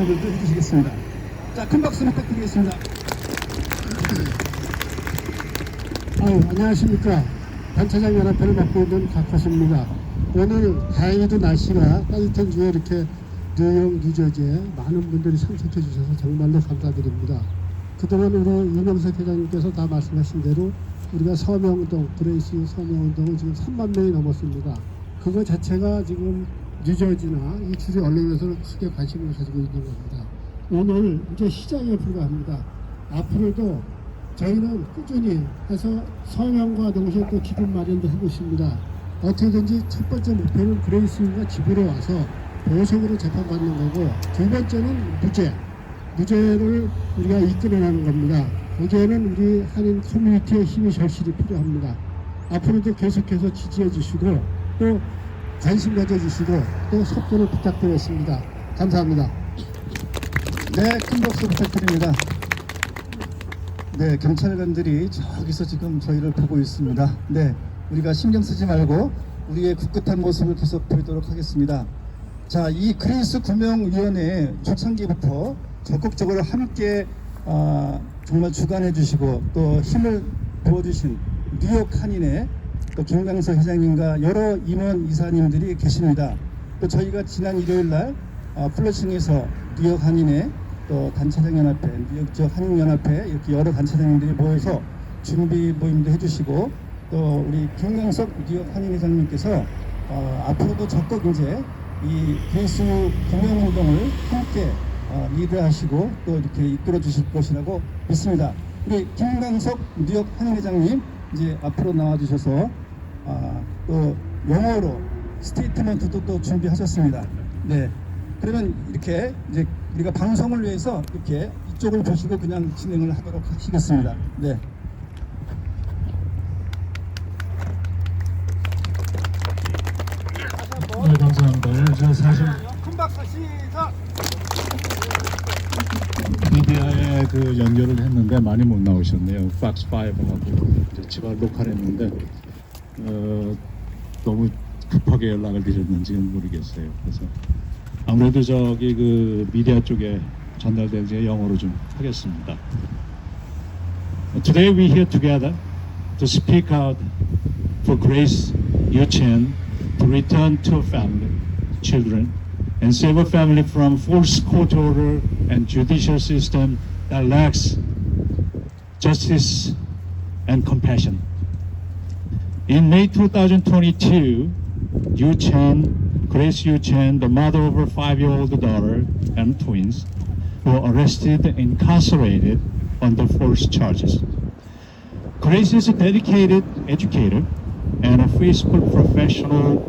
분들도 해주시겠습니다. 자, 큰 박수 부탁드리겠습니다. 안녕하십니까. 단체장연합회를 맡고 있는 곽화수입니다. 오늘 다행히도 날씨가 따뜻한 주에 이렇게 뉴욕, 뉴저지에 많은 분들이 참석해 주셔서 정말로 감사드립니다. 그동안 우리 이명석 회장님께서 다 말씀하신 대로 우리가 서명운동, 그레이스 서명운동은 지금 3만 명이 넘었습니다. 그거 자체가 지금 뉴저지나 이 주요 언론에서는 크게 관심을 가지고 있는 겁니다. 오늘 이제 시작에 불과합니다. 앞으로도 저희는 꾸준히 해서 서명과 동시에 또 기금 마련도 하고 있습니다. 어떻게든지 첫 번째 목표는 그레이스가 집으로 와서 보석으로 재판받는 거고, 두 번째는 무죄를 우리가 이끌어내는 겁니다. 거기에는 우리 한인 커뮤니티의 힘이 절실히 필요합니다. 앞으로도 계속해서 지지해 주시고 또 관심 가져주시고 또 속도를 부탁드리겠습니다. 감사합니다. 네, 큰 박수 부탁드립니다. 네, 경찰관들이 저기서 지금 저희를 보고 있습니다. 네, 우리가 신경 쓰지 말고 우리의 굳굳한 모습을 계속 보이도록 하겠습니다. 자, 이 그레이스 구명위원회 초창기부터 적극적으로 함께 정말 주관해 주시고 또 힘을 부어주신 뉴욕 한인의 또 김강석 회장님과 여러 임원 이사님들이 계십니다. 또 저희가 지난 일요일날 플러싱에서 뉴욕 한인의 또 단체장연합회, 뉴욕 지역 한인연합회 이렇게 여러 단체장님들이 모여서 준비 모임도 해주시고, 또 우리 김강석 뉴욕 한인회장님께서 앞으로도 적극 이제 이 그레이스 구명운동을 함께 리드하시고 또 이렇게 이끌어 주실 것이라고 믿습니다. 우리 김강석 뉴욕 한인회장님 이제 앞으로 나와 주셔서 또 영어로 스테이트먼트도 또 준비하셨습니다. 네, 그러면 이렇게 이제 우리가 방송을 위해서 이렇게 이쪽을 보시고 그냥 진행을 하도록 하시겠습니다. 네. 네, 감사합니다. 저 사실 큰 박수 시작. 미디어에 그 연결을 했는데 많이 못 나오셨네요. 박스 5하고 지발 녹화를 했는데 너무 급하게 연락을 드렸는지는 모르겠어요. 그래서 아무래도 저기 그 미디어 쪽에 전달되지 영어로 좀 하겠습니다. Today we here together to speak out for Grace Yu Chen to return to her family, children, and save her family from forced court order and judicial system that lacks justice and compassion. In May 2022, Grace Yu Chen, the mother of her 5-year-old daughter and twins, were arrested and incarcerated under false charges. Grace is a dedicated educator and a faithful professional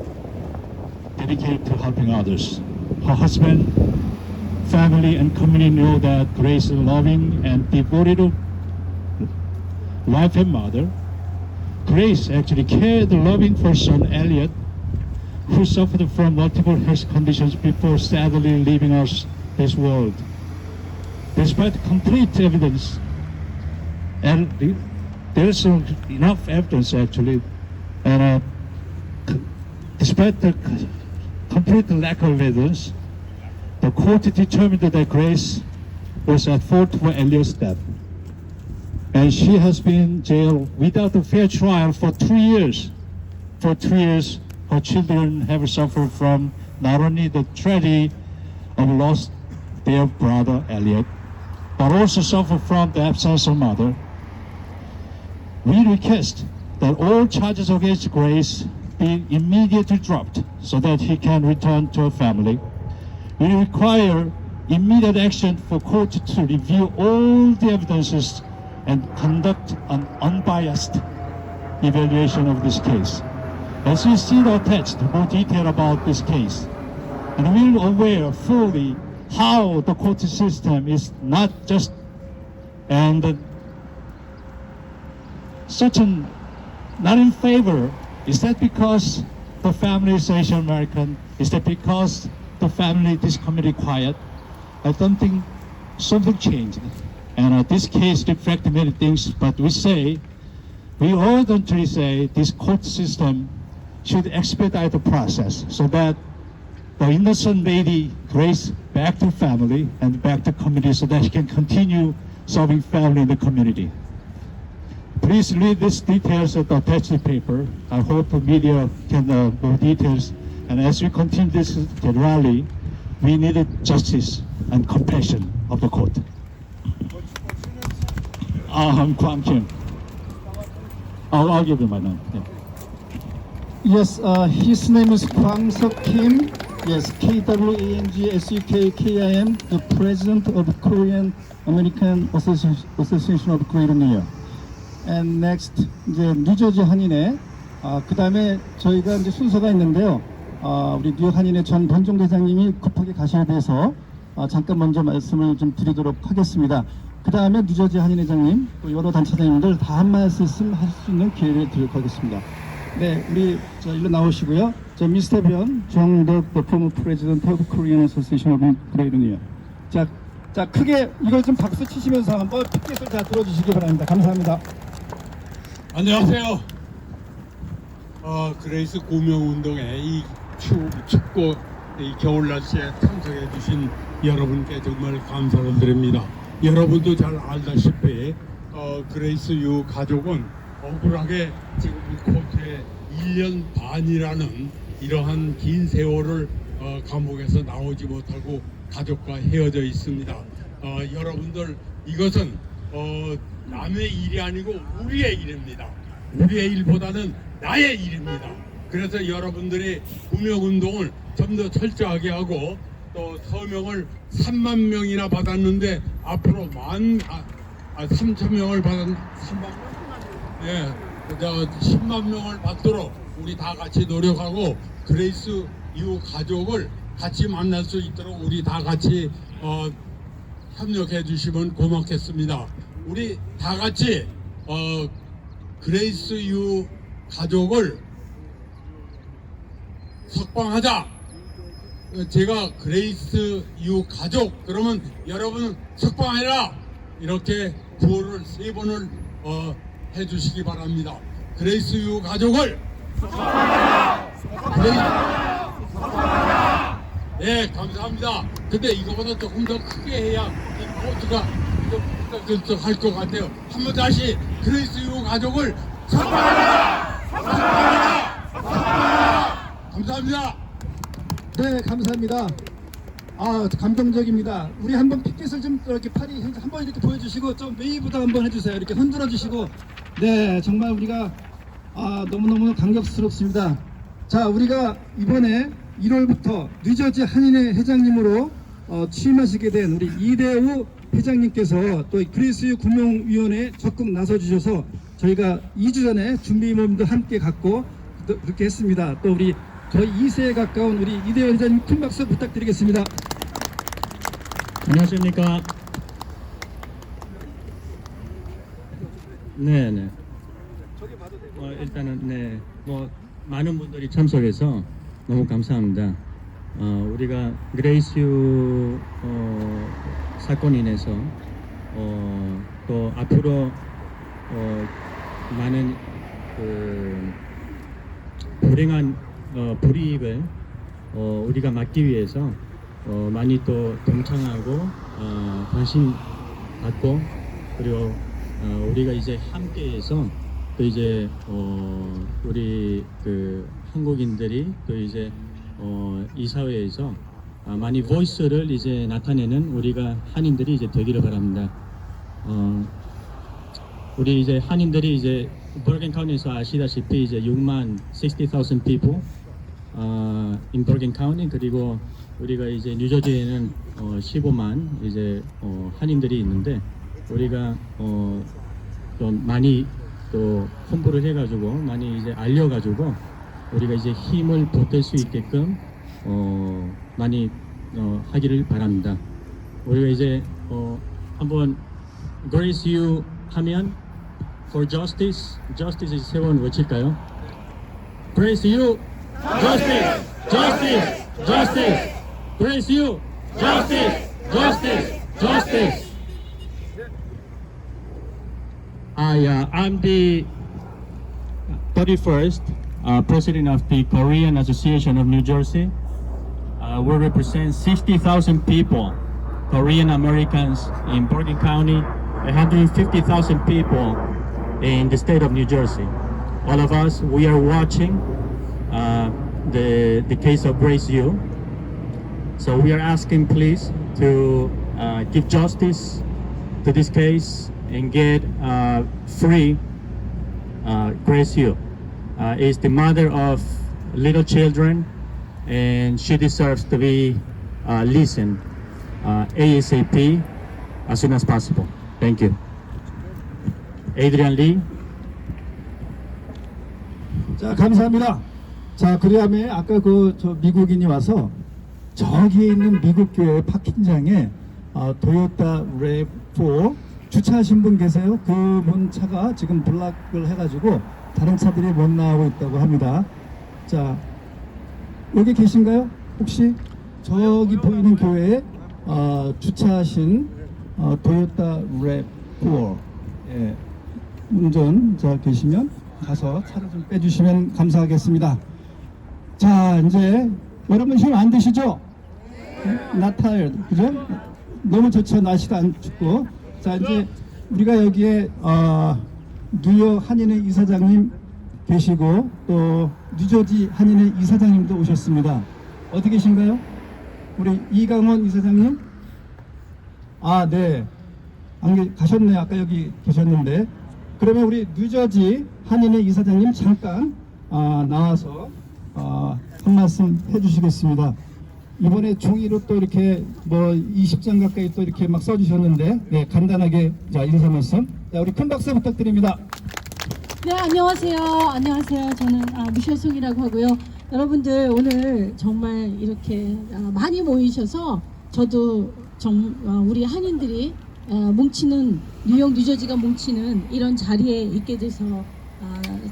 dedicated to helping others. Her husband, family, and community know that Grace is a loving and devoted wife and mother. Grace actually cared loving for son Elliot, who suffered from multiple health conditions before sadly leaving us this world. Despite complete evidence, and there's enough evidence actually, and despite the complete lack of evidence, the court determined that Grace was at fault for Elliot's death. And she has been jailed without a fair trial for 2 years. For 2 years, her children have suffered from not only the tragedy of lost their brother Elliot, but also suffer from the absence of mother. We request that all charges against Grace be immediately dropped so that he can return to her family. We require immediate action for court to review all the evidences and conduct an unbiased evaluation of this case. As you see attached, more detail about this case. And we're aware fully how the court system is not just and certain not in favor. Is that because the family is Asian American? Is that because the family, this community quiet? I don't think something changed. And this case reflects many things, but we all countries say this court system should expedite the process so that the innocent lady Grace back to family and back to community so that he can continue serving family in the community. Please read these details of the attached paper. I hope the media can know details. And as we continue this rally, we needed justice and compassion of the court. Kwang Kim. I'll give you my name. Yeah. Yes, his name is Kwang Seok Kim. Yes, KWANGSUKKIM, the president of the Korean American Association of Greater New York. And next, 이제 뉴저지 한인회. 그 다음에 저희가 이제 순서가 있는데요. 우리 뉴욕 한인회 전 본종 대장님이 급하게 가셔야 돼서 잠깐 먼저 말씀을 좀 드리도록 하겠습니다. 그 다음에 뉴저지 한인회장님, 또 여러 단체장님들 다 한 말씀 할 수 있는 기회를 드리도록 하겠습니다. 네, 우리 일로 나오시고요. 미스터 변, 정덕, the former president of Korean Association of Greater New York. 자, 크게 이걸 좀 박수 치시면서 한번 피켓을 다 들어주시기 바랍니다. 감사합니다. 안녕하세요. 그레이스 구명운동에 이 춥고 이 겨울 날씨에 참석해 주신 여러분께 정말 감사를 드립니다. 여러분도 잘 알다시피 그레이스 유 가족은 억울하게 지금 코트에 1년 반이라는 이러한 긴 세월을 감옥에서 나오지 못하고 가족과 헤어져 있습니다. 여러분들 이것은 남의 일이 아니고 우리의 일입니다. 우리의 일보다는 나의 일입니다. 그래서 여러분들이 구명운동을 좀 더 철저하게 하고 또 서명을 3만 명이나 받았는데 앞으로 3천 명을 받은 3만 명? 예, 10만 명을 받도록 우리 다 같이 노력하고 그레이스 유 가족을 같이 만날 수 있도록 우리 다 같이 협력해 주시면 고맙겠습니다. 우리 다 같이 그레이스 유 가족을 석방하자. 제가 그레이스 유 가족 그러면 여러분 석방해라 이렇게 구호를 3번을 해주시기 바랍니다. 그레이스 유 가족을 석방하라. 석방하라. 네, 감사합니다. 근데 이거보다 조금 더 크게 해야 이 코트가 좀 할 것 같아요. 한번 다시 그레이스 유 가족을 석방하라. 석방하라. 석방하라. 감사합니다. 네, 감사합니다. 감동적입니다. 우리 한번 피켓을 좀 이렇게 팔이 한번 이렇게 보여주시고 좀 웨이브도 한번 해주세요. 이렇게 흔들어 주시고. 네, 정말 우리가 너무너무 감격스럽습니다. 자, 우리가 이번에 1월부터 뉴저지 한인회 회장님으로 취임하시게 된 우리 이대우 회장님께서 또 그레이스 구명위원회에 적극 나서주셔서 저희가 2주 전에 준비 모임도 함께 갖고 그렇게 했습니다. 또 우리 저희 2세에 가까운 우리 이대우 회장님 큰 박수 부탁드리겠습니다. 안녕하십니까. 네네. 일단은 네, 많은 분들이 참석해서 너무 감사합니다. 우리가 그레이스 사건이 인해서 또 앞으로 많은 불행한 불이익을 우리가 막기 위해서 많이 또 동참하고 관심 갖고 그리고 우리가 이제 함께해서 또 이제 우리 그 한국인들이 또 이제 이 사회에서 많이 보이스를 이제 나타내는 우리가 한인들이 이제 되기를 바랍니다. 우리 이제 한인들이 이제 버건 카운티에서 아시다시피 이제 60,000 people in Bergen County 그리고 우리가 이제 뉴저지에는 15만 이제 한인들이 있는데 우리가 좀 많이 또 홍보를 해가지고 많이 이제 알려가지고 우리가 이제 힘을 보탤 수 있게끔 많이 하기를 바랍니다. 우리가 이제 한번 Grace You 하면 For Justice, Justice is 세 번 외칠까요? Grace You, Justice, Justice, Justice. Grace You, Justice, Justice, Justice. I'm the 31st President of the Korean Association of New Jersey. will represent 60,000 people, Korean Americans in Bergen County, 150,000 people in the state of New Jersey. All of us, we are watching the case of Grace Yu. So we are asking, please, to give justice to this case and get free Grace Yu. Is the mother of little children, and she deserves to be listened ASAP as soon as possible. Thank you. Adrian Lee. 자, 감사합니다. 자, 그다음에 아까 저 미국인이 와서 저기에 있는 미국 교회 파킹장에 도요타 랩4 주차하신 분 계세요? 그분 차가 지금 블락을 해가지고 다른 차들이 못 나오고 있다고 합니다. 자, 여기 계신가요? 혹시 저기 보이는 교회에 주차하신 도요타 랩4 예, 운전자 계시면 가서 차를 좀 빼주시면 감사하겠습니다. 자, 이제 여러분 힘 안 드시죠? Not tired, 그죠? 너무 좋죠. 날씨도 안 춥고. 자, 이제 우리가 여기에 뉴욕 한인회 이사장님 계시고 또 뉴저지 한인회 이사장님도 오셨습니다. 어디 계신가요? 우리 이강원 이사장님? 아, 네. 안 가셨네요. 아까 여기 계셨는데. 그러면 우리 뉴저지 한인회 이사장님 잠깐 나와서 한 말씀 해주시겠습니다. 이번에 종이로 또 이렇게 뭐 20장 가까이 또 이렇게 막 써주셨는데, 네, 간단하게 자 인사 말씀. 자, 우리 큰 박수 부탁드립니다. 네, 안녕하세요. 안녕하세요. 저는 미셸송이라고 하고요. 여러분들 오늘 정말 이렇게 많이 모이셔서 저도 우리 한인들이 뭉치는 뉴욕, 뉴저지가 뭉치는 이런 자리에 있게 돼서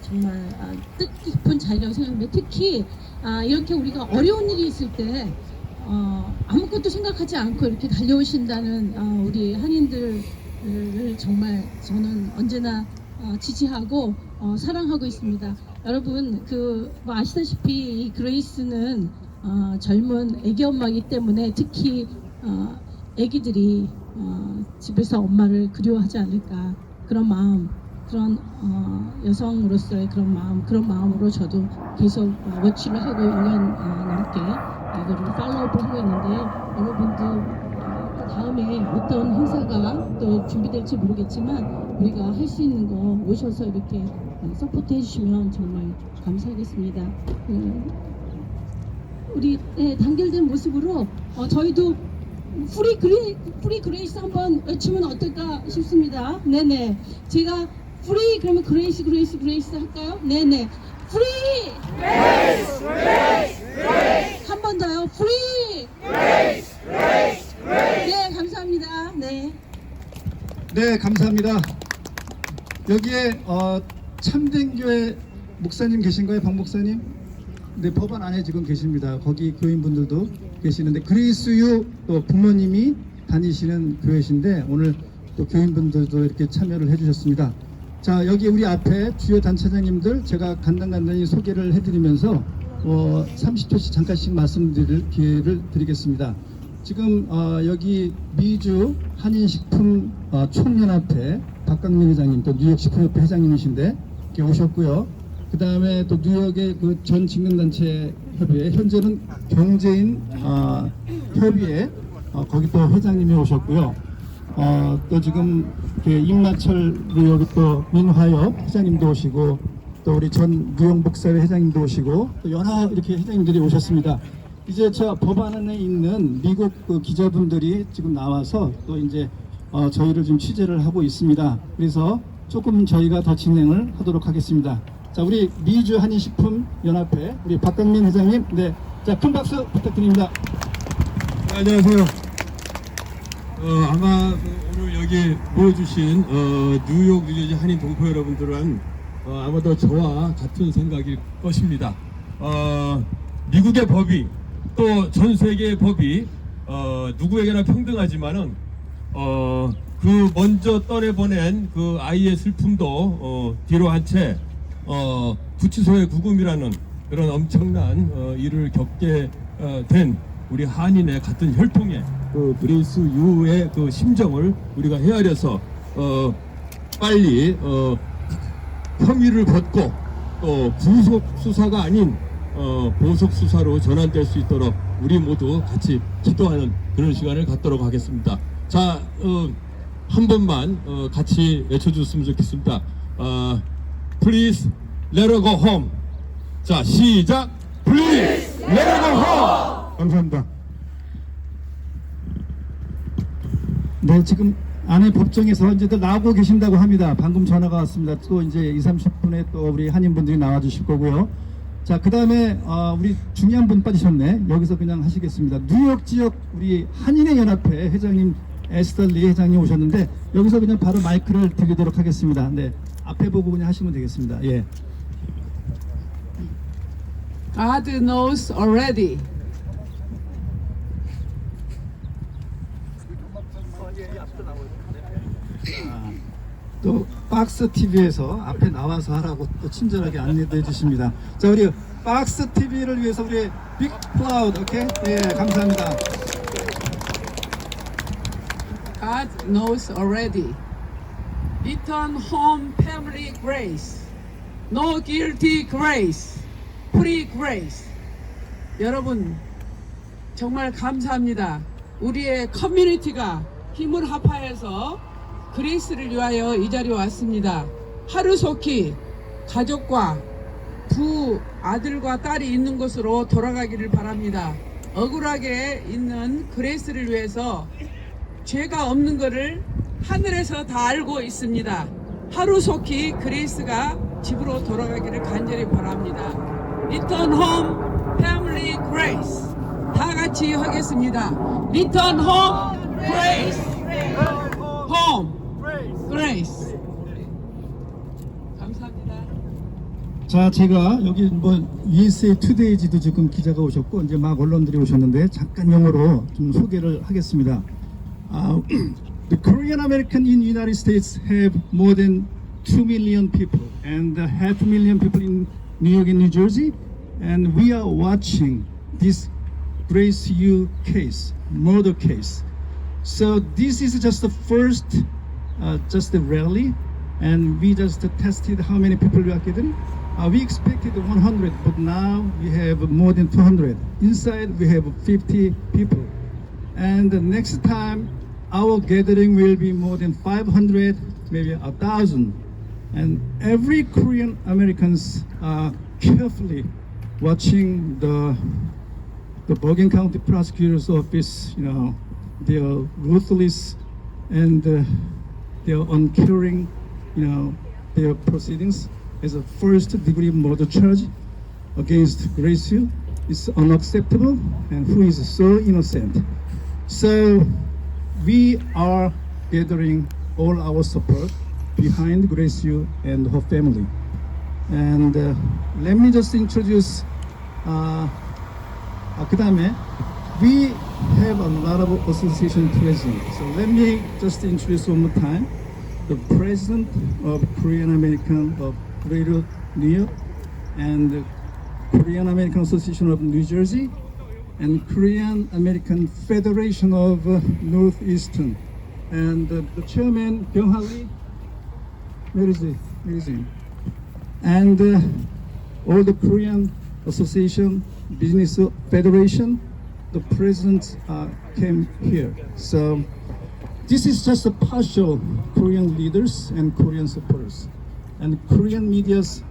정말 뜻깊은 자리라고 생각합니다. 특히 이렇게 우리가 어려운 일이 있을 때 아무것도 생각하지 않고 이렇게 달려오신다는 우리 한인들을 정말 저는 언제나 지지하고 사랑하고 있습니다. 여러분 뭐 아시다시피 이 그레이스는 젊은 애기 엄마이기 때문에 특히 애기들이 집에서 엄마를 그리워하지 않을까 그런 마음, 그런 여성으로서의 그런 마음으로 저도 계속 워치를 하고 1년 넘게 이거를 팔로우업을 하고 있는데요. 여러분도 다음에 어떤 행사가 또 준비될지 모르겠지만 우리가 할 수 있는 거 오셔서 이렇게 서포트 해주시면 정말 감사하겠습니다. 우리 단결된 모습으로 저희도 프리 그레이스 한번 외치면 어떨까 싶습니다. 네네. 제가 프리 그러면 그레이스 할까요? 네네. 프리 그레이스 한 번 더요. 프리 그레이스 네, 감사합니다. 네. 네, 감사합니다. 여기에 참된교회 목사님 계신가요? 박 목사님? 네, 법안 안에 지금 계십니다. 거기 교인분들도 계시는데 그리스유 또 부모님이 다니시는 교회신데 오늘 또 교인분들도 이렇게 참여를 해주셨습니다. 자, 여기 우리 앞에 주요 단체장님들 제가 간단히 소개를 해드리면서 30초씩 잠깐씩 말씀드릴 기회를 드리겠습니다. 지금 여기 미주 한인식품 총연합회 박강민 회장님, 또 뉴욕 식품협회 회장님이신데 이렇게 오셨고요. 그 다음에 또 뉴욕의 그 전 직능단체 협의회, 현재는 경제인 협의회 거기 또 회장님이 오셨고요. 또 지금 임마철 뉴욕 또 민화협 회장님도 오시고 또 우리 전 뉴욕 목사회 회장님도 오시고 또 여러 이렇게 회장님들이 오셨습니다. 이제 저 법안 안에 있는 미국 그 기자분들이 지금 나와서 또 이제 저희를 지금 취재를 하고 있습니다. 그래서 조금 저희가 더 진행을 하도록 하겠습니다. 자, 우리 미주 한인식품 연합회 우리 박강민 회장님, 네, 자, 큰 박수 부탁드립니다. 네, 안녕하세요. 아마 오늘 여기 모여주신 뉴욕 뉴저지 한인 동포 여러분들은 아마도 저와 같은 생각일 것입니다. 미국의 법이 또 전 세계의 법이 누구에게나 평등하지만은 그 먼저 떠내보낸 그 아이의 슬픔도 뒤로 한 채 구치소의 구금이라는 그런 엄청난 일을 겪게 된 우리 한인의 같은 혈통의 그 그레이스 유의 그 심정을 우리가 헤아려서 빨리 혐의를 벗고 또 구속 수사가 아닌 보석 수사로 전환될 수 있도록 우리 모두 같이 기도하는 그런 시간을 갖도록 하겠습니다. 자, 한 번만 같이 외쳐줬으면 좋겠습니다. Please let her go home. 자, 시작. Please let her go home. 감사합니다. 네, 지금 안에 법정에서 이제들 나오고 계신다고 합니다. 방금 전화가 왔습니다. 또 이제 20-30분에 또 우리 한인분들이 나와주실 거고요. 자, 그 다음에 우리 중요한 분 빠지셨네. 여기서 그냥 하시겠습니다. 뉴욕 지역 우리 한인의 연합회 회장님 에스터리 회장님 오셨는데 여기서 그냥 바로 마이크를 드리도록 하겠습니다. 네, 앞에 보고 그냥 하시면 되겠습니다. 예. God knows already. 또 박스 TV에서 앞에 나와서 하라고 또 친절하게 안내도 해주십니다. 자, 우리 박스 TV를 위해서 우리 빅 클라우드, 오케이? 예, 감사합니다. God knows already. Return home family grace. No guilty grace. Free grace. 여러분 정말 감사합니다. 우리의 커뮤니티가 힘을 합하여서 그레이스를 위하여 이 자리에 왔습니다. 하루속히 가족과 두 아들과 딸이 있는 곳으로 돌아가기를 바랍니다. 억울하게 있는 그레이스를 위해서 죄가 없는 것을 하늘에서 다 알고 있습니다. 하루속히 그레이스가 집으로 돌아가기를 간절히 바랍니다. Return home, family grace. 다 같이 하겠습니다. Return home, grace. Home, grace. 감사합니다. 자, 제가 여기 뭐 USA 투데이지도 지금 기자가 오셨고 이제 막 언론들이 오셨는데 잠깐 영어로 좀 소개를 하겠습니다. The Korean American in United States have more than 2 million people and 500,000 people in New York and New Jersey, and we are watching this Grace Yu case, murder case. So this is just the first, just a rally, and we just tested how many people we are getting. We expected 100, but now we have more than 200. Inside we have 50 people, and the next time our gathering will be more than 500, maybe 1,000. And every Korean Americans are carefully watching the Bergen County Prosecutor's Office, you know, their ruthless and their uncaring, you know, their proceedings as a first-degree murder charge against Grace Yu is unacceptable, and who is so innocent. So we are gathering all our support behind Grace Yu and her family. And let me just introduce 그다음에 we have a lot of association presidents. So let me just introduce one more time the president of Korean American of Greater New York, and the Korean American Association of New Jersey, and Korean American Federation of Northeastern, and the chairman Byung-ha Lee, where is he? And all the Korean Association, Business Federation, the president came here. So this is just a partial Korean leaders and Korean supporters, and Korean medias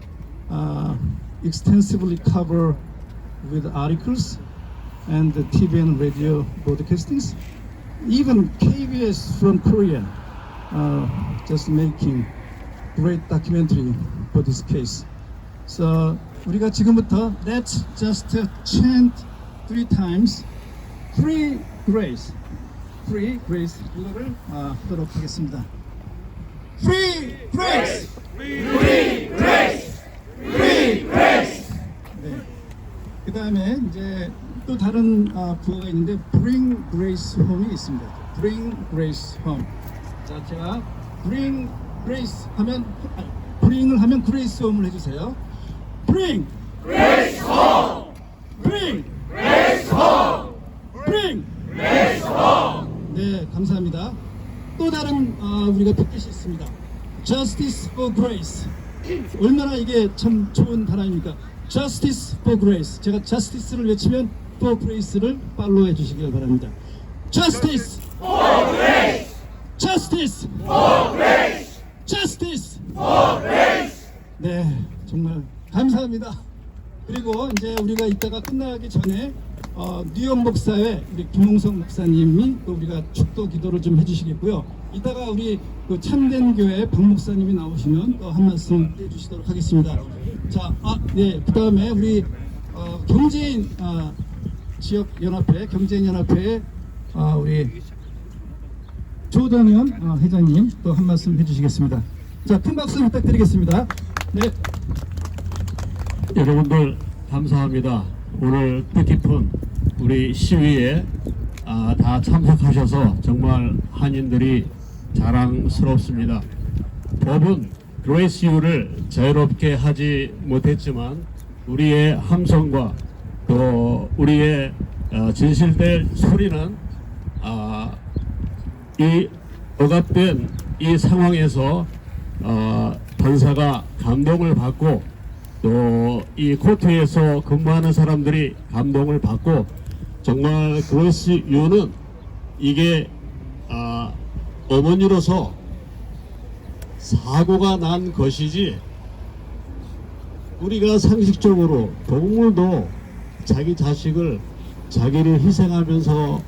extensively cover with articles and the TV and radio broadcastings. Even KBS from Korea just making great documentary for this case. So 우리가 지금부터 let's just chant 3 times free grace. Free grace 이거를 하도록 하겠습니다. Free grace. Free grace. Free grace. 네. 그다음에 이제 또 다른 구호가 있는데 Bring Grace Home이 있습니다. Bring Grace Home. 자, 제가 Bring Grace 하면 Bring을 하면 Grace Home을 해주세요. Bring Grace Home. Bring Grace Home. 감사합니다. 또 다른 우리가 뜻이 있습니다. Justice for Grace. 얼마나 이게 참 좋은 단어입니까? Justice for Grace. 제가 Justice를 외치면 for Grace를 팔로우해 주시길 바랍니다. Justice for Grace. Justice for Grace. Justice for Grace. 네, 정말 감사합니다. 그리고 이제 우리가 이따가 끝나기 전에 뉴욕 목사회 우리 김홍성 목사님이 또 우리가 축도 기도를 좀 해주시겠고요. 이따가 우리 그 참된 교회 박 목사님이 나오시면 또 한 말씀 해주시도록 하겠습니다. 자, 네, 그 다음에 우리 경제인 지역 연합회 경제인 연합회의 우리 조동현 회장님 또 한 말씀 해주시겠습니다. 자, 큰 박수 부탁드리겠습니다. 네. 여러분들 감사합니다. 오늘 뜻깊은 우리 시위에 다 참석하셔서 정말 한인들이 자랑스럽습니다. 법은 그레이스 유를 자유롭게 하지 못했지만 우리의 함성과 또 우리의 진실될 소리는 이 억압된 이 상황에서 판사가 감동을 받고 또 이 코트에서 근무하는 사람들이 감동을 받고 정말 그레이스 유는 이게 어머니로서 사고가 난 것이지 우리가 상식적으로 동물도 자기 자식을 자기를 희생하면서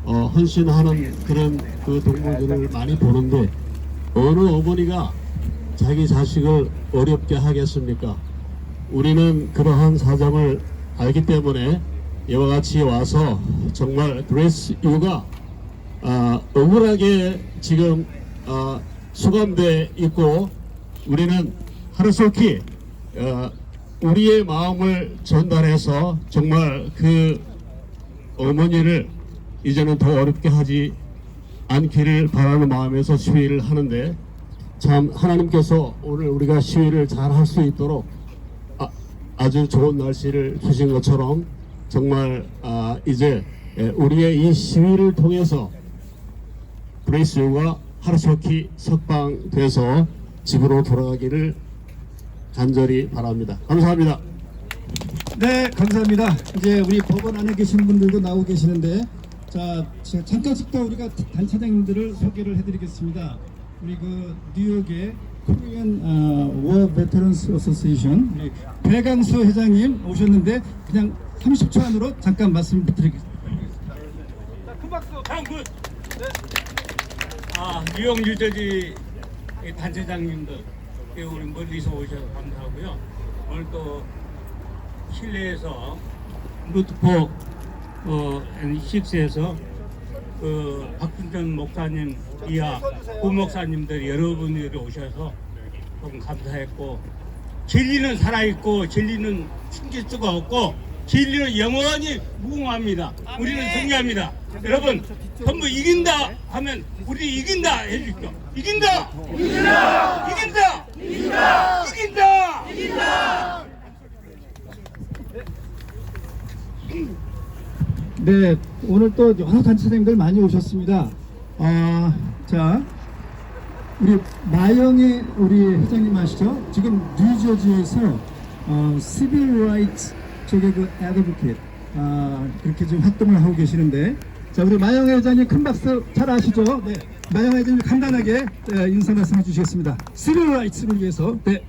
헌신하는 그런 그 동물들을 많이 보는데 어느 어머니가 자기 자식을 어렵게 하겠습니까? 우리는 그러한 사정을 알기 때문에 이와 같이 와서 정말 그레이스 유가 억울하게 지금 수감돼 있고 우리는 하루속히 우리의 마음을 전달해서 정말 그 어머니를 이제는 더 어렵게 하지 않기를 바라는 마음에서 시위를 하는데 참 하나님께서 오늘 우리가 시위를 잘 할 수 있도록 아주 좋은 날씨를 주신 것처럼 정말 이제 우리의 이 시위를 통해서 그레이스 유가 하루속히 석방돼서 집으로 돌아가기를 간절히 바랍니다. 감사합니다. 네, 감사합니다. 이제 우리 법원 안에 계신 분들도 나오고 계시는데, 자, 잠깐씩 더 우리가 단체장님들을 소개를 해드리겠습니다. 우리 그 뉴욕의 코리안 War Veterans Association 우리 배강수 회장님 오셨는데 그냥 30초 안으로 잠깐 말씀 부탁드리겠습니다. 큰 박수. 뉴욕 뉴저지 단체장님들 우리 멀리서 오셔서 감사하고요. 오늘 또 실내에서 루트포 N6에서 그 박준천 목사님 이하 부목사님들 여러분들이 오셔서 조금 감사했고 진리는 살아있고 진리는 숨길 수가 없고 진리는 영원히 무궁합니다. 우리는 승리합니다. 여러분 전부 이긴다 하면 우리 이긴다 해주십시오. 이긴다! 이긴다! 이긴다! 이긴다! 이긴다! 이긴다! 네, 오늘 또 여러 단체장님들 많이 오셨습니다. 자, 우리 마영의 우리 회장님 아시죠? 지금 뉴저지에서 시빌 라이트 쪽에 그 애드보켓 그렇게 좀 활동을 하고 계시는데, 자, 우리 마영 회장님 큰 박수 잘 아시죠? 네, 마영 회장님 간단하게 인사 말씀해 주시겠습니다. 시빌 라이트를 위해서. 네.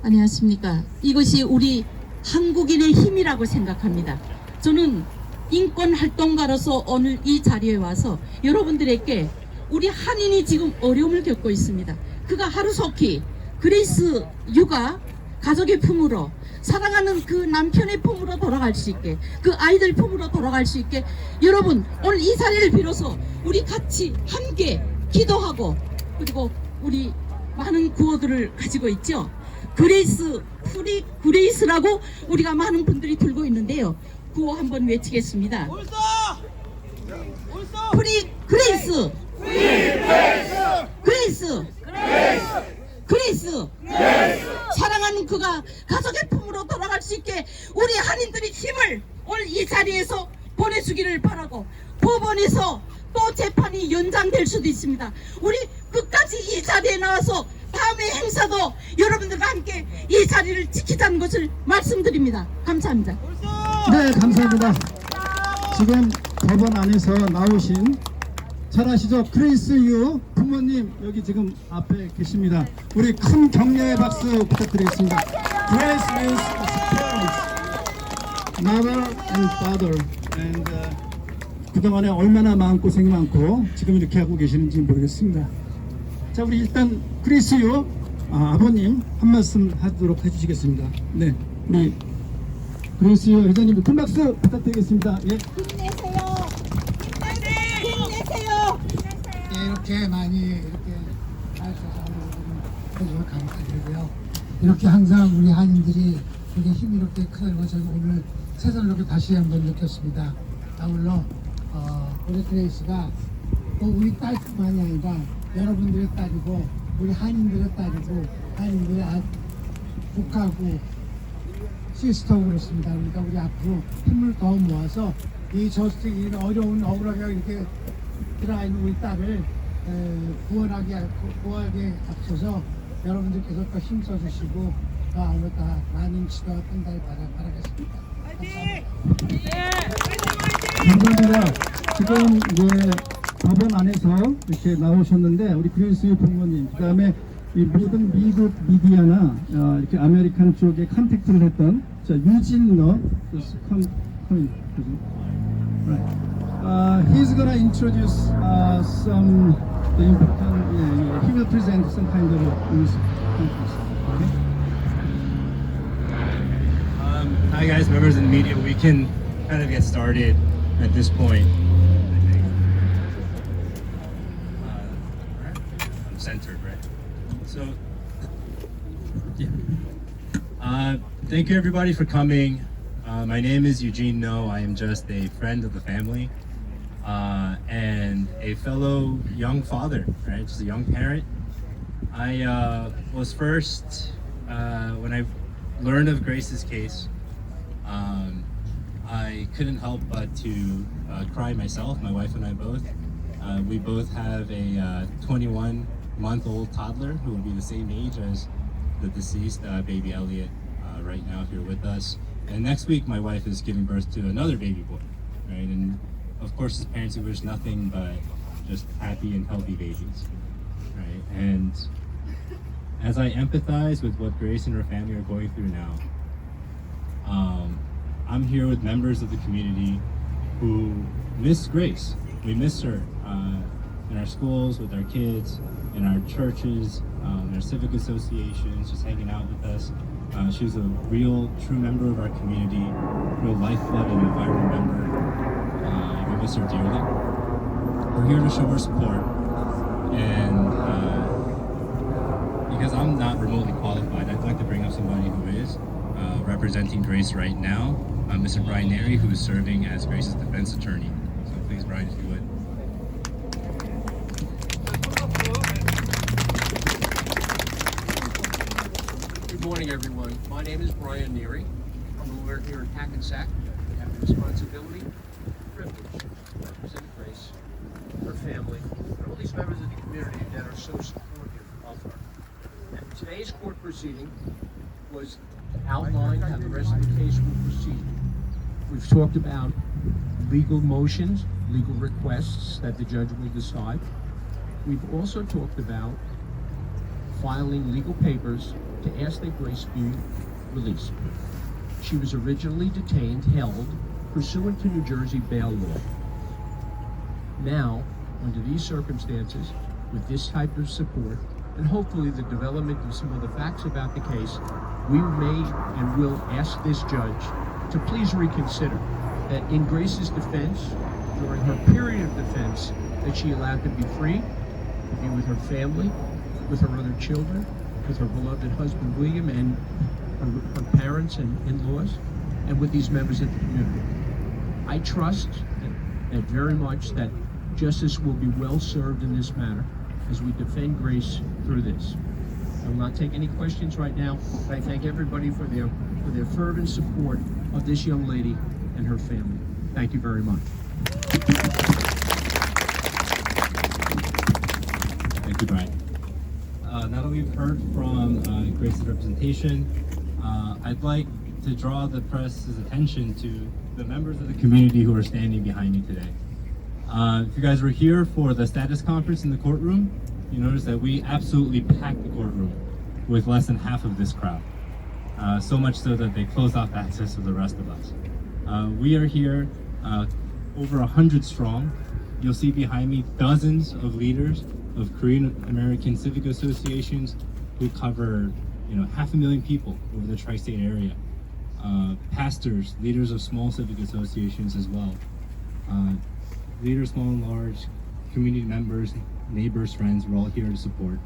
안녕하십니까. 이것이 우리 한국인의 힘이라고 생각합니다. 저는 인권 활동가로서 오늘 이 자리에 와서 여러분들에게 우리 한인이 지금 어려움을 겪고 있습니다. 그가 하루속히 그레이스 유가 가족의 품으로 사랑하는 그 남편의 품으로 돌아갈 수 있게 그 아이들 품으로 돌아갈 수 있게 여러분 오늘 이 자리를 빌어서 우리 같이 함께 기도하고 그리고 우리 많은 구호들을 가지고 있죠. 그레이스 프리 그레이스라고 우리가 많은 분들이 들고 있는데요. 구호 한번 외치겠습니다. 프리 그레이스 그레이스 그레이스 사랑하는 그가 가족의 품으로 돌아갈 수 있게 우리 한인들이 힘을 오늘 이 자리에서 보내주기를 바라고 법원에서 시간이 연장될 수도 있습니다. 우리 끝까지 이 자리에 나와서 다음의 행사도 여러분들과 함께 이 자리를 지키자는 것을 말씀드립니다. 감사합니다. 네, 감사합니다. 지금 법원 안에서 나오신 잘 아시죠? 그레이스 유 부모님 여기 지금 앞에 계십니다. 우리 큰 격려의 박수 부탁드리겠습니다. Grace Yu's parents, mother and father, and 그동안에 얼마나 마음고생이 많고 지금 이렇게 하고 계시는지 모르겠습니다. 자, 우리 일단 그레이스 유 아버님 한 말씀 하도록 해주시겠습니다. 네, 우리 그레이스 유 회장님 큰 박수 부탁드리겠습니다. 예. 힘내세요. 힘내세요. 이렇게 많이 이렇게 하셔서 해주셔서 감사드리고요. 이렇게 항상 우리 한인들이 이렇게 힘이 이렇게 크다는 걸 저는 오늘 새삼스럽게 다시 한번 느꼈습니다. 아울러 우리 그레이스가 또 우리 딸뿐만이 아니라 여러분들의 딸이고 우리 한인들의 딸이고 한인들의 북하고 시스터고 그렇습니다. 그러니까 우리 앞으로 힘을 더 모아서 이 저스틱 어려운 억울하게 이렇게 들어가 있는 우리 딸을 구원하게 앞서서 여러분들께서 더 힘써주시고 더 아무 다 많은 지도가 된다를 바라겠습니다. 감사합니다. 지금 이제 법원 안에서 이렇게 나오셨는데 우리 그레이스 부모님, 그다음에 이 모든 미국 미디어나 이렇게 아메리칸 쪽에 컨택트를 했던 자 유진 너, he's gonna introduce some the important. He will present some kind of news. Okay. Hi guys, members of the media. We can kind of get started at this point. I think. I'm centered, right? So, yeah. Thank you everybody for coming. My name is Eugene No. I am just a friend of the family and a fellow young father, right? Just a young parent. I was first, when I learned of Grace's case, I couldn't help but to cry myself, my wife and I both. We both have a 21-month-old toddler who will be the same age as the deceased baby Elliot right now here with us. And next week my wife is giving birth to another baby boy, right? And of course as parents we wish nothing but just happy and healthy babies, right? And as I empathize with what Grace and her family are going through now, I'm here with members of the community who miss Grace. We miss her in our schools, with our kids, in our churches, in our civic associations, just hanging out with us. She was a real, true member of our community, real lifeblood and environment member. We miss her dearly. We're here to show her support, and because I'm not remotely qualified, I'd like to bring up somebody who is representing Grace right now, Mr. Brian Neri, who is serving as Grace's defense attorney. So please, Brian, if you would. Good morning, everyone. My name is Brian Neary. I'm a lawyer here in Hackensack. I have the responsibility and privilege to represent Grace, her family, and all these members of the community that are so supportive of her. And today's court proceeding was to outline how the rest of the case will proceed. We've talked about legal motions, legal requests that the judge will decide. We've also talked about filing legal papers to ask that Grace be released. She was originally detained, held, pursuant to New Jersey bail law. Now, under these circumstances, with this type of support, and hopefully the development of some other facts about the case, we may and will ask this judge to please reconsider that in Grace's defense, during her period of defense, that she allowed to be free, to be with her family, with her other children, with her beloved husband William and her parents and in-laws, and with these members of the community. I trust that very much that justice will be well served in this matter as we defend Grace through this. I will not take any questions right now, but I thank everybody for their fervent support of this young lady and her family. Thank you very much. like to brag. Now that we've heard from Grace's representation, I'd like to draw the press's attention to the members of the community who are standing behind me today. If you guys were here for the status conference in the courtroom, you notice that we absolutely packed the courtroom with less than half of this crowd. So much so that they closed off access to the rest of us. We are here over 100 strong. You'll see behind me dozens of leaders of Korean American civic associations who cover 500,000 people over the tri-state area. Pastors, leaders of small civic associations as well. Leaders small and large, community members, neighbors, friends, we're all here to support.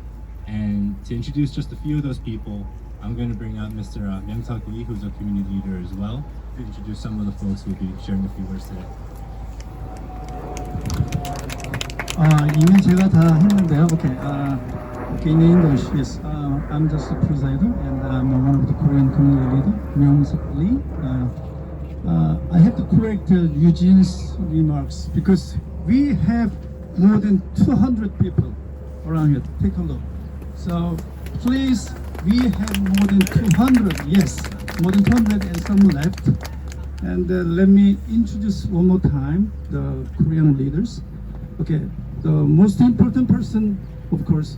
And to introduce just a few of those people, I'm going to bring out Mr. Myung-Seok Lee, who's a community leader as well, to introduce some of the folks who will be sharing a few words today. 이미 제가 다 했는데요. Okay. Okay, in English, yes. I'm just the presider, and I'm one of the Korean community leader, Myung-Seok Lee. I have to correct Eugene's remarks because we have more than 200 people around here. Take a look. So please, we have more than 200. Yes, more than 200 and some left. And let me introduce one more time the Korean leaders. Okay, the most important person, of course,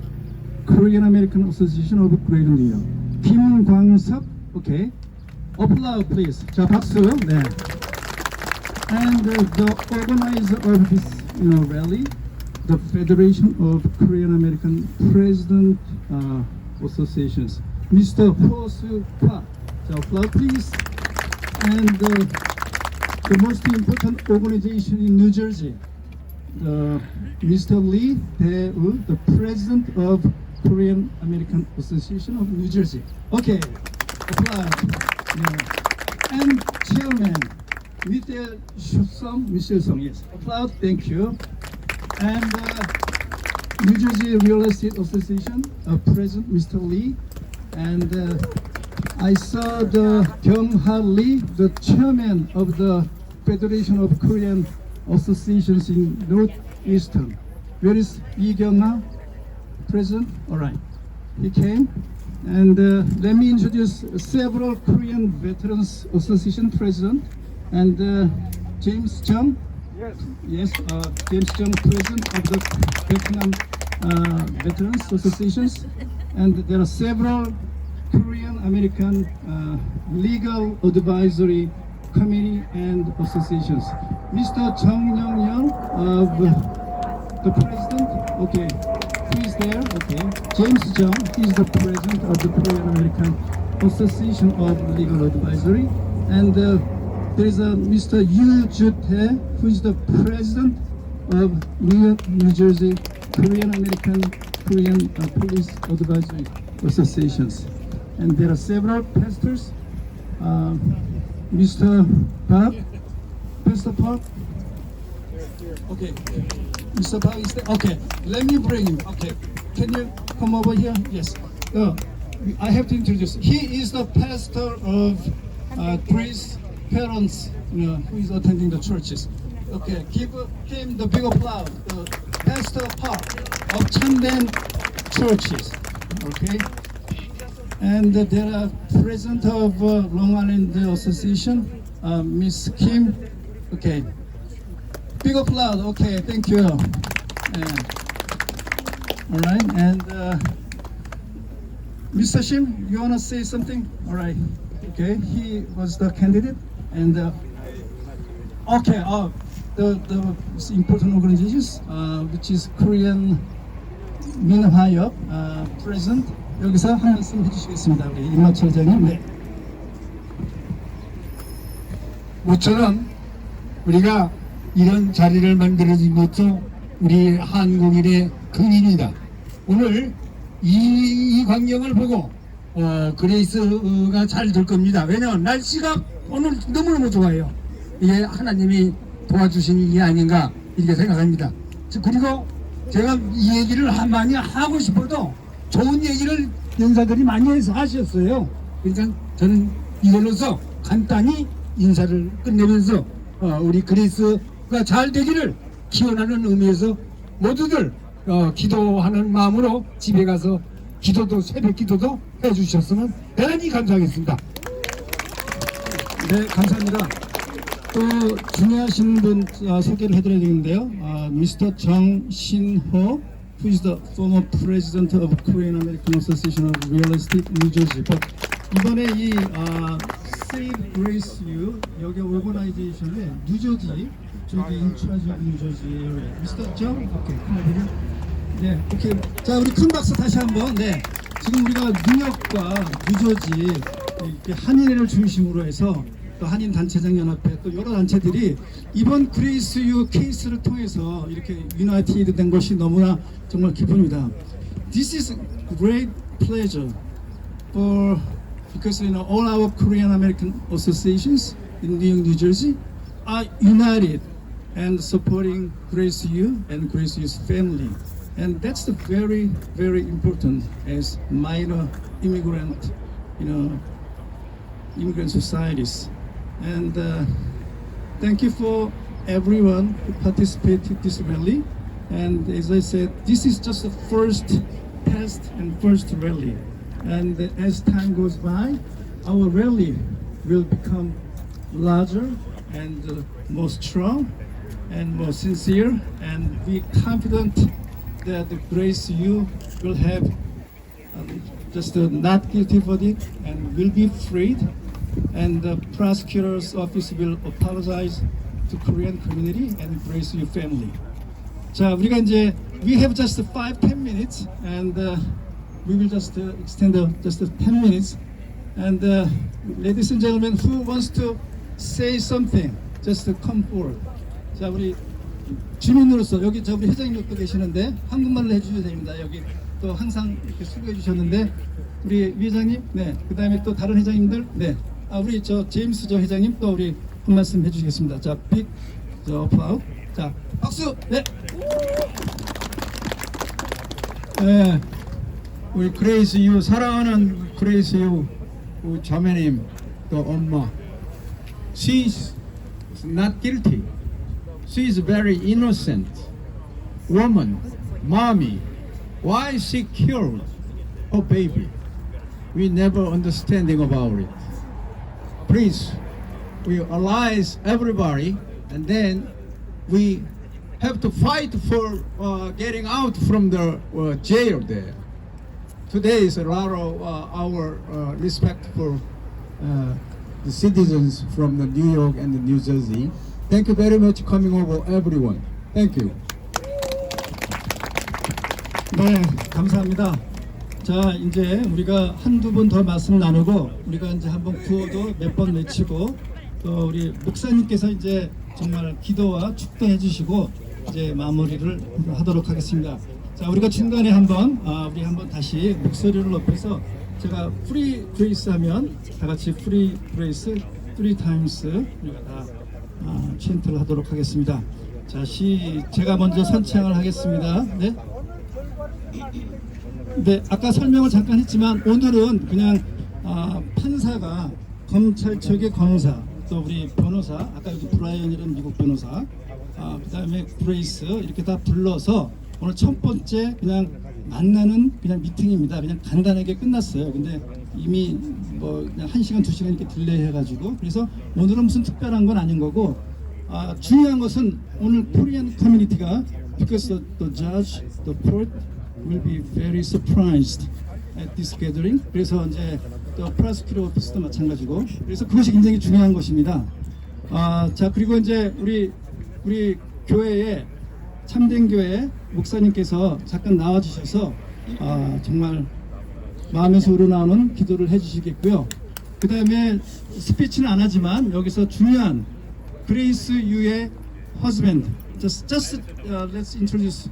Korean American Association of Great New York. Kim Kwang-seok. Okay, applause please. 자, 박수. 네. And the organizer of this, rally, the Federation of Korean American President Associations, Mr. Ho Soo-Park. 자, applause please. And the most important organization in New Jersey, Mr. Lee Dae-woo, the president of Korean American Association of New Jersey. Okay, applause. Yeah. And chairman, Michelle Song, yes. Applause, thank you. And New Jersey Real Estate Association, President Mr. Lee. And I saw the Kyung-ha Lee, the chairman of the Federation of Korean Associations in Northeastern. Where is Lee Kyung-ha? President? All right. He came. And let me introduce several Korean Veterans Association president. And James Chung. Yes, James Chung, president of the Vietnam Veterans Associations. And there are several Korean American legal advisory committee and associations. Mr. Chung Young of the president. Okay, he's there. Okay, James Chung, he's the president of the Korean American Association of Legal Advisory. And there is a Mr. Yu Ju-tae, who is the president of New Jersey Korean American Korean Police Advisory Associations. And there are several pastors. Mr. Park, Pastor Park. Okay, Mr. Park is there. Okay, let me bring him. Okay, can you come over here? Yes. I have to introduce. He is the pastor of Grace Parents, who is attending the churches. Okay, give him the big applause. Pastor Park of Chandan Churches. Okay. And there are president of Long Island Association, Miss Kim. Okay, big applause. Okay, thank you. All right, and Mr. Shim, you wanna say something? All right. Okay, he was the candidate, and okay, the important organizations, which is Korean 민화협 president. 여기서 한 말씀 해주시겠습니다. 우리 임마철장님. 네. 모처럼 우리가 이런 자리를 만들어진 것도 우리 한국인의 긍휼입니다. 오늘 이 광경을 보고 그레이스가 잘 될 겁니다. 왜냐하면 날씨가 오늘 너무너무 좋아요. 이게 하나님이 도와주신 일이 아닌가 이렇게 생각합니다. 그리고 제가 이 얘기를 많이 하고 싶어도 좋은 얘기를 연사들이 많이 해서 하셨어요. 그러니까 저는 이걸로서 간단히 인사를 끝내면서 우리 그레이스가 잘 되기를 기원하는 의미에서 모두들 기도하는 마음으로 집에 가서 기도도 새벽 기도도 해주셨으면 대단히 감사하겠습니다. 네, 감사합니다. 또 중요하신 분 소개를 해드려야 되는데요. 미스터 정신호, who is the former president of Korean American Association of Real Estate New Jersey. 이번에 이 Save Grace U 여기 오거나이제이션의 뉴저지 저기 인차지 뉴저지 미스터 정, 오케이, 네, 오케이. 자, 우리 큰 박수 다시 한번. 네, 지금 우리가 뉴욕과 뉴저지 이렇게 한인회를 중심으로 해서 또 한인 단체장 연합회 또 여러 단체들이 이번 그레이스 유 케이스를 통해서 이렇게 유나이티드 된 것이 너무나 정말 기쁩니다. This is great pleasure for because all our Korean American associations in New York, New Jersey are united and supporting Grace U and Grace U's family, and that's the very important as minor immigrant, immigrant societies. And thank you for everyone who participated in this rally. And as I said, this is just the first test and first rally. And as time goes by, our rally will become larger and more strong and more sincere. And we're confident that the Grace U will have just a not guilty verdict and will be freed. And the prosecutor's office will apologize to Korean community and Grace U family. 자, 우리가 이제 we have just 5-10 minutes, and we will just extend just 10 minutes. And ladies and gentlemen, who wants to say something? Just come forward. 자, 우리 주민으로서 여기 우리 회장님도 계시는데 한국말로 해주셔야 됩니다. 여기 또 항상 이렇게 수고해 주셨는데 우리 위 회장님, 네, 그 다음에 또 다른 회장님들, 네. 우리 제임스 회장님 또 우리 한 말씀 해주시겠습니다. 자, 빅 어플라우. 자, 박수. 네. 네, 우리 그레이스 유 사랑하는 그레이스 유 자매님 또 엄마. She's not guilty. She is a very innocent woman, mommy. Why she killed her baby? We never understanding about it. Please, we allies everybody, and then we have to fight for getting out from the jail there. Today is a lot of our respect for the citizens from the New York and the New Jersey. Thank you very much coming over, everyone. Thank you. 네, 감사합니다. 자, 이제 우리가 한두 번 더 말씀 나누고 우리가 이제 한번 구호도 몇 번 외치고 또 우리 목사님께서 이제 정말 기도와 축도해 주시고 이제 마무리를 하도록 하겠습니다. 자, 우리가 중간에 한번 우리 한번 다시 목소리를 높여서 제가 프리 그레이스 하면 다 같이 프리 그레이스 3times 우리가 다 챈트를 하도록 하겠습니다. 자, 제가 먼저 선창을 하겠습니다. 네. 네, 아까 설명을 잠깐 했지만 오늘은 그냥 판사가 검찰 측의 검사, 또 우리 변호사, 아까 여기 브라이언이라는 미국 변호사, 그 다음에 그레이스 이렇게 다 불러서 오늘 첫 번째 그냥 만나는 그냥 미팅입니다. 그냥 간단하게 끝났어요. 근데 이미 뭐 그냥 1시간, 2시간 이렇게 딜레이 해가지고 그래서 오늘은 무슨 특별한 건 아닌 거고 중요한 것은 오늘 코리안 커뮤니티가 because the judge, the court will be very surprised at this gathering. 그래서 이제 또 prosecutor office도 마찬가지고 그래서 그것이 굉장히 중요한 것입니다. 자, 그리고 이제 우리 교회에 참된 교회 목사님께서 잠깐 나와주셔서 정말 마음에서 우러나오는 기도를 해주시겠고요. 그 다음에 스피치는 안 하지만 여기서 중요한 그레이스 유의 husband, just let's introduce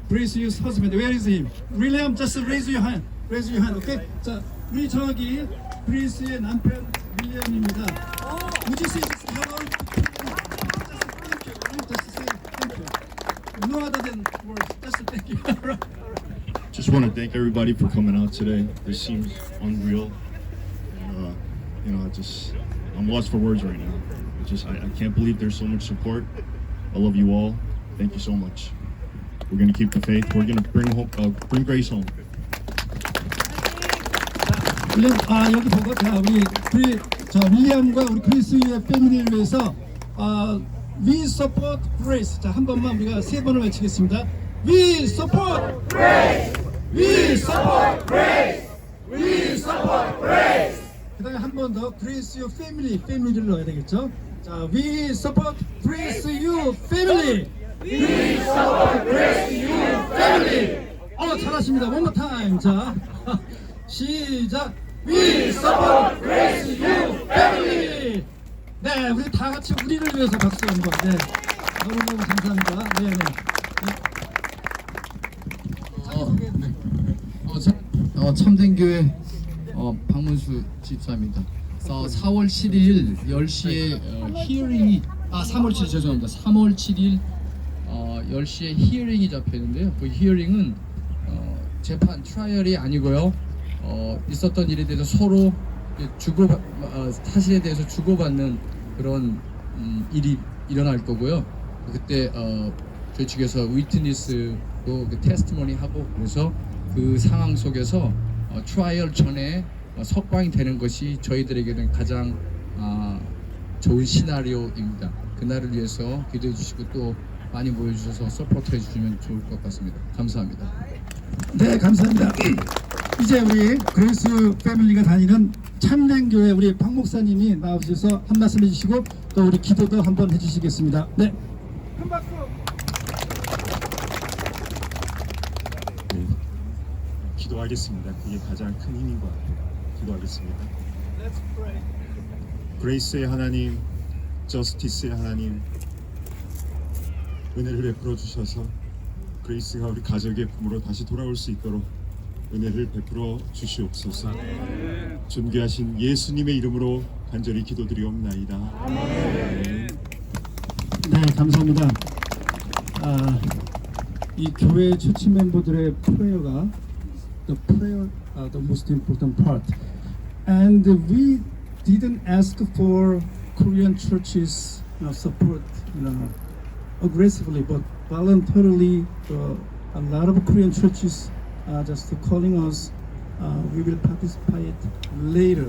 Grace U's husband. Where is he? William, just raise your hand. Raise your hand, okay? 자, 우리 저기 그레이스의 남편 윌리엄입니다. Would you say just hello? Just say thank you. No other than words. Just thank you. Just want to thank everybody for coming out today. This seems unreal, and I'm lost for words right now. I can't believe there's so much support. I love you all. Thank you so much. We're going to keep the faith. We're going to bring Grace home. 여기 보고 윌리엄과 우리 그리스의 패밀리를 위해서 We support Grace. 자, 한 번만 우리가 3번을 외치겠습니다. We support Grace. We support Grace. We support Grace. 그다음에 한 번 더 Grace You 패밀리를 넣어야 되겠죠? 자, We support Grace You family. We support Grace You family. 잘하십니다. One more time. 자, 시작. We support Grace You family. 네, 우리 다 같이 우리를 위해서 박수 한번. 네, 너무너무 감사합니다. 네, 참된교회 박문수 집사입니다. 4월 7일 10시에 히어링이 3월 7일 죄송합니다. 3월 7일 10시에 히어링이 잡혀 있는데요. 그 히어링은 재판 트라이얼이 아니고요. 있었던 일에 대해서 서로 사실에 대해서 주고받는 그런 일이 일어날 거고요. 그때 저희 측에서 위트니스도 테스티모니 하고 그래서 그 상황 속에서 트라이얼 전에 석방이 되는 것이 저희들에게는 가장 좋은 시나리오입니다. 그날을 위해서 기도해 주시고 또 많이 모여주셔서 서포트 해주시면 좋을 것 같습니다. 감사합니다. 네, 감사합니다. 이제 우리 그레이스 패밀리가 다니는 참된교회 우리 박 목사님이 나오셔서 한 말씀 해주시고 또 우리 기도도 한번 해주시겠습니다. 네. 큰 박수. 기도하겠습니다. 그게 가장 큰 힘인 것 같아요. 기도하겠습니다. 그레이스의 하나님, 저스티스의 하나님, 은혜를 베풀어 주셔서 그레이스가 우리 가족의 품으로 다시 돌아올 수 있도록 은혜를 베풀어 주시옵소서. 존귀하신 예수님의 이름으로 간절히 기도드리옵나이다. 아멘. 네, 감사합니다. 이 교회 처치 멤버들의 프레어가 the prayer the most important part, and we didn't ask for Korean churches support aggressively, but voluntarily. A lot of Korean churches just calling us. We will participate later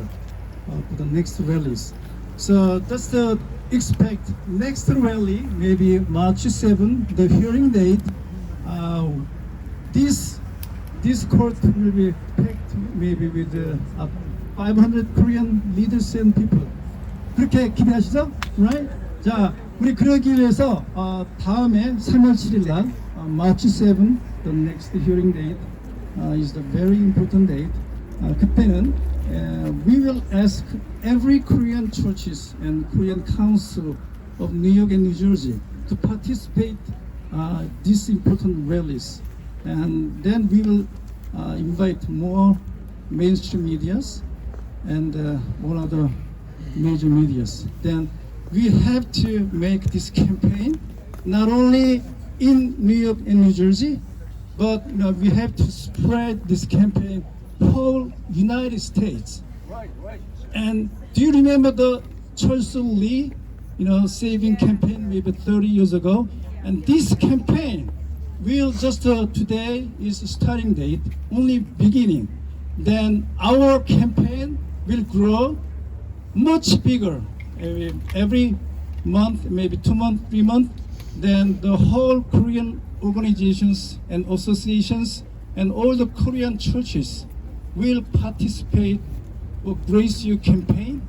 for the next rallies. So that's the expect next rally, maybe March 7, the hearing date. This court will be packed maybe with 500 Korean leaders and people. 그렇게 기대하시죠? Right? 자, 우리 그러기 위해서 다음에 3월 7일 날 March 7, the next hearing date is the very important date. 그때는 we will ask every Korean churches and Korean Council of New York and New Jersey to participate these important rallies, and then we will invite more mainstream medias and all other major medias. Then we have to make this campaign not only in New York and New Jersey, but we have to spread this campaign whole United States. And do you remember the Charles Lee, saving campaign maybe 30 years ago? And this campaign will just today is starting date, only beginning. Then our campaign will grow much bigger every month, maybe 2 months, 3 months. Then the whole Korean organizations and associations and all the Korean churches will participate in Grace You campaign,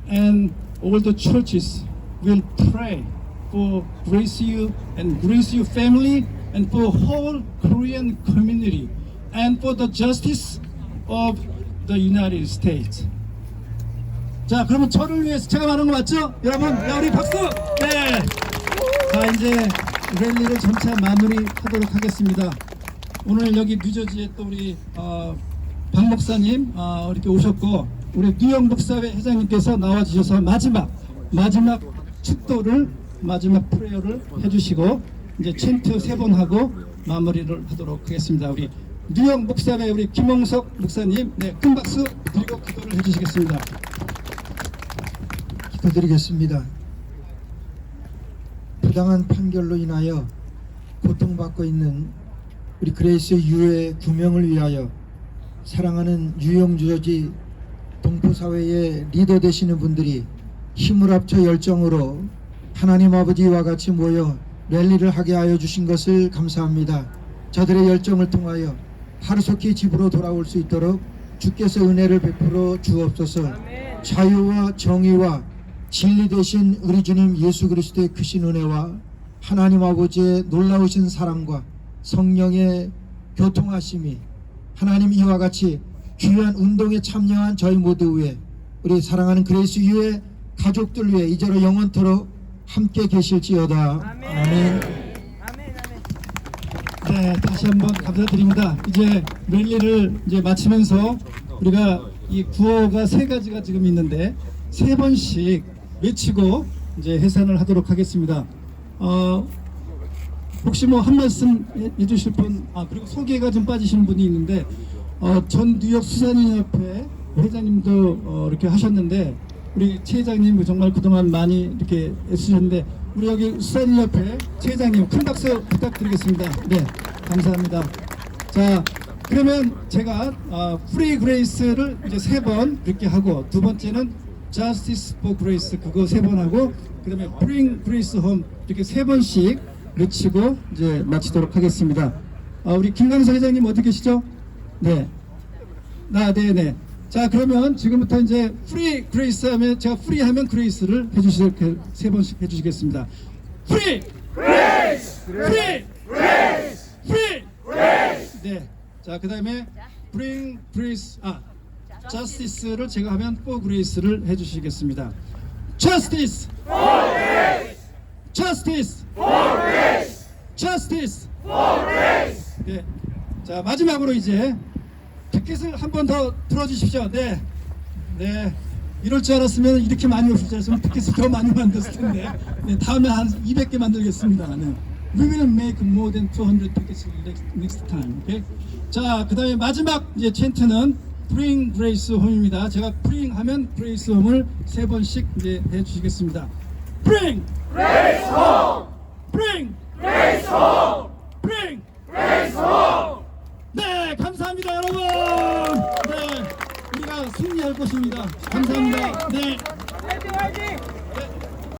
and all the churches will pray for Grace You and Grace You family and for whole Korean community and for the justice of the United States. 자, 그러면 저를 위해서 제가 말하는 거 맞죠? 여러분, 야, 우리 박수! 네. 자, 이제 랠리를 점차 마무리하도록 하겠습니다. 오늘 여기 뉴저지에 또 우리 박 목사님 이렇게 오셨고, 우리 뉴욕 목사회 회장님께서 나와주셔서 마지막 축도를 마지막 프레어를 해주시고 이제 챈트 3번 하고 마무리를 하도록 하겠습니다. 우리 뉴욕 목사회 우리 김홍석 목사님, 네, 큰 박수 드리고 기도를 해주시겠습니다. 기도드리겠습니다. 부당한 판결로 인하여 고통받고 있는 우리 그레이스 유의 구명을 위하여 사랑하는 유영주저지 동포사회의 리더 되시는 분들이 힘을 합쳐 열정으로 하나님 아버지와 같이 모여 랠리를 하게 하여 주신 것을 감사합니다. 저들의 열정을 통하여 하루속히 집으로 돌아올 수 있도록 주께서 은혜를 베풀어 주옵소서. 자유와 정의와 진리 되신 우리 주님 예수 그리스도의 크신 은혜와 하나님 아버지의 놀라우신 사랑과 성령의 교통하심이 하나님 이와 같이 귀한 운동에 참여한 저희 모두 위에 우리 사랑하는 그레이스 유의 가족들 위해 이제로 영원토록 함께 계실지어다. 아멘. 네, 다시 한번 감사드립니다. 이제 랠리를 이제 마치면서 우리가 이 구호가 세 가지가 지금 있는데 세 번씩 외치고 이제 해산을 하도록 하겠습니다. 혹시 뭐 한 말씀 해주실 분, 그리고 소개가 좀 빠지시는 분이 있는데 전 뉴욕 수산인협회 회장님도 이렇게 하셨는데 우리 최 회장님 정말 그동안 많이 이렇게 애쓰셨는데 우리 여기 수산인협회 최 회장님 큰 박수 부탁드리겠습니다. 네, 감사합니다. 자, 그러면 제가 프리 그레이스를 이제 3번 이렇게 하고 두 번째는 Justice for Grace 그거 3번 하고 그다음에 Bring Grace Home 이렇게 3번씩 외치고 이제 마치도록 하겠습니다. 우리 김강석 회장님 어디 계시죠? 네. 네네. 자, 그러면 지금부터 이제 프리 그레이스 하면 제가 프리 하면 그레이스를 해주실 3번씩 해주시겠습니다. 프리 그레이스, 프리 그레이스, 프리 그레이스. 네. 자, 그다음에 bring grace, justice를 제가 하면 for grace를 해주시겠습니다. Justice for grace, justice for grace, justice for grace. 네. 자, 마지막으로 이제 피켓을 한 번 더 들어주십시오. 네, 네. 이럴 줄 알았으면 이렇게 많이 오실 줄 알았으면 피켓을 더 많이 만들었을 텐데. 네, 다음에 한 200개 만들겠습니다. 네. We will make more than 200 tickets next time. Okay? 자, 그다음에 마지막 이제 챈트는 Bring Grace Home입니다. 제가 Bring 하면 Grace Home을 3번씩 이제 해주시겠습니다. Bring Grace Home, Bring Grace Home, Bring Grace Home. 네, 감사합니다, 여러분. 네, 우리가 승리할 것입니다. 감사합니다. 네.